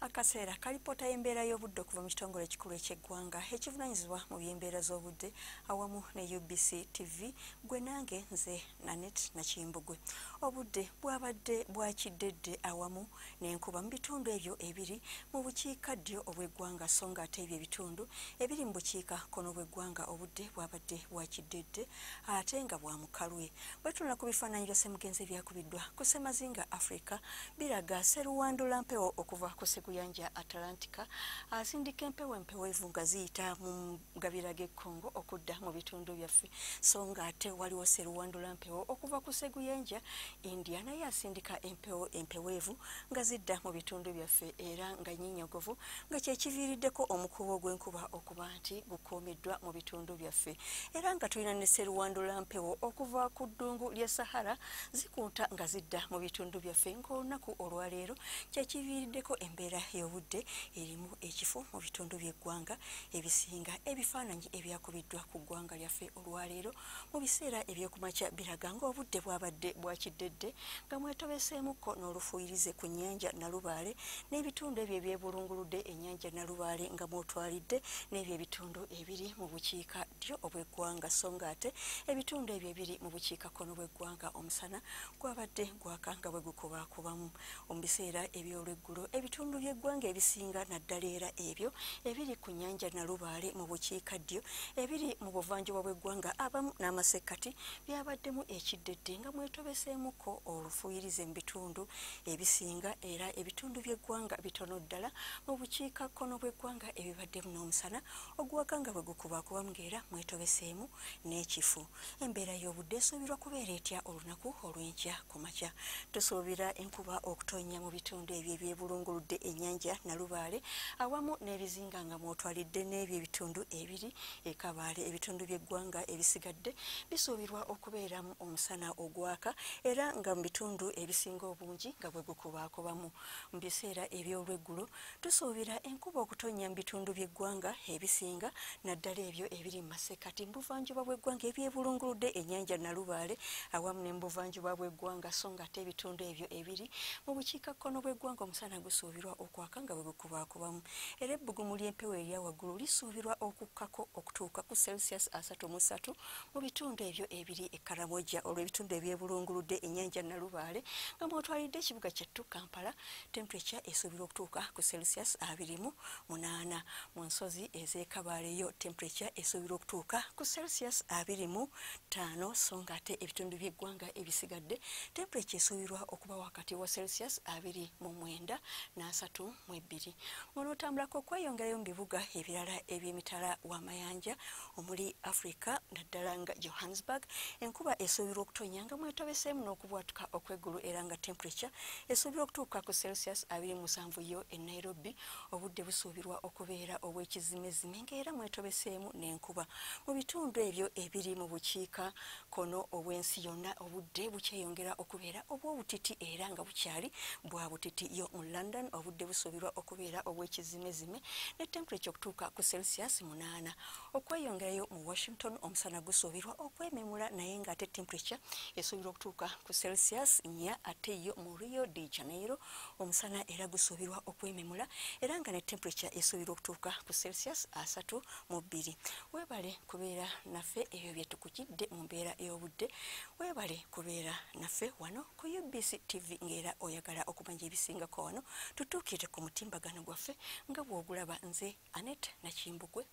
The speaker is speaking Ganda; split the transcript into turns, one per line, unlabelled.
Akaseera kalipota y'embeera y'obudde okuva mu kitongole ekikulu eky'eggwanga ekivunaanyizibwa mu by'embeera z'obudde awamu ne UBC TV gwe nange nze Nanet Nakimbugwe. Obudde bwabadde bwakiddedde awamu n'enkuba mu bitundu ebyo ebiri mu bukiikaddyo obw'eggwanga so nga ate ebyo ebitundu ebiri mu bukiikakkono bw'eggwanga obudde bwabadde bwakiddedde ate nga bwa mukalwe. Bwe tunula ku bifaananyi bya ssemugenzi ebyakubiddwa ku Ssemazinga Africa biraga sseruwandula mpewo okuva ku Seguyanja Atlantica asindika empeweevu nga ziyita mu gabira g'Ekkongo okudda mu bitundu byaffe so nga ate waliwo sseruwandula mpewo okuva ku Seguyanja India naye asindika empeweevu nga zidda mu bitundu byaffe era nga nnyinyogovu nga kyekiviiriddeko omukubo gw'enkuba okuba nti gukuumiddwa mu bitundu byaffe era nga tulina ne sseruwandula mpewo okuva ku ddungu lya Sahara zikunta nga zidda mu bitundu byaffe ng'olunaku olwaleero kyekiviiriddeko embeera y'obudde erimu ekifo mu bitundu by'eggwanga ebisinga ebifaananyi ebyakubiddwa ku ggwanga lyaffe olwaleero mu biseera eby'okumakya biraga ng'obudde bwabadde bwakiddedde nga mwetobeseemukko n'olufuuyirize ku nnyanja Nalubaale n'ebitundu ebyo ebyebulunguludde ennyanja Nalubaale nga mwotwalidde n'ebyo ebitundu ebiri mu bukiikaddyo obw'eggwanga so nga ate ebitundu ebyo ebiri mu bukiikakkono bw'eggwanga omusana gwabadde gwaka nga bwe gukubaakubamu mu biseera eby'olweggulo ebitundu by'eggwanga ebisinga naddala era ebyo ebiri ku nnyanja Nalubaale mu bukiikaddyo ebiri mu buvanjuba bw'eggwanga abamu n'amasekkati byabaddemu ekiddedde nga mwetobeseemukko olufuuyirize mu bitundu ebisinga era ebitundu by'eggwanga bitono ddala mu bukiikakkono bw'eggwanga ebibaddemu n'omusana ogwaka nga bwe gukubaakubamu ng'era mwetobeseemu n'ekifu. Embeera y'obudde esuubirwa kubeera etya olunaku olw'enkya ku makya. Tusuubira enkuba okutonnya mu bitundu ebyo ebyebulunguludde ennyanja Nalubaale awamu n'ebizinga nga mwotwalidde n'ebyo ebitundu ebiri e Kabaale. Ebitundu by'eggwanga ebisigadde bisuubirwa okubeeramu omusana ogwaka era nga mu bitundu ebisinga obungi nga bwe gukubaakubamu. Mu biseera eby'olweggulo tusuubira enkuba okutonnya mu bitundu by'eggwanga ebisinga naddala ebyo ebiri mu masekkati mu buvanjuba bw'eggwanga ebyebulunguludde ennyanja Nalubaale awamu ne mu buvanjuba bw'eggwanga so nga ate ebitundu ebyo ebiri mu bukiikakkono bw'eggwanga omusana gusuubirwa okwaka nga bwe gukubaakubamu era ebbugumu ly'empewo erya waggulu lisuubirwa okukkako okutuuka ku Celsius 33 mu bitundu ebyo ebiri e Karamoja olw'ebitundu ebyebulunguludde ennyanja Nalubaale nga mwotwalidde ekibuga kyattu Kampala temperature esuubirwa okutuuka ku Celsius 28. Mu nsozi ez'e Kabaale yo temperature esuubirwa okutuuka ku Celsius 25 so nga ate ebitundu by'eggwanga ebisigadde temperature esuubirwa okuba wakati wa Celsius 29 n'32. Munootambulako okweyongerayo mu bibuga ebirala eby'emitala w'amayanja omuli Africa naddala nga Johannesburg enkuba esuubirwa okutonnya nga mwetobeseemu n'okubwatuka okw'eggulu era nga temperature esuubirwa okutuuka ku Celsius 27 yo e Nairobi obudde busuubirwa okubeera obw'ekizimezime ng'era mwetobeseemu n'enkuba. Mu bitundu ebyo ebiri mu bukiikakkono obw'ensi yonna obudde bukyeyongera okubeera obw'obutiti era nga bukyali bwa butiti yo mu London obudde busuubirwa okubeera obw'ekizimezime ne temperature okutuuka ku Celsius 8. Okweyongerayo mu Washington omusana gusuubirwa okwememula naye ng'ate temperature esuubirwa okutuuka ku Celsius 4 ate yo mu Rio de Janeiro omusana era gusuubirwa okwememula era nga ne temperature esuubirwa okutuuka ku Celsius 32. Weebale kubeera naffe ebyo bye tukujjidde mu mbeera y'obudde weebale kubeera naffe wano ku UBC TV ng'era oyagala okumanya ebisingako wano tutuukire ku mutimbagano gwaffe nga bw'ogulaba nze Anet Nakimbugwe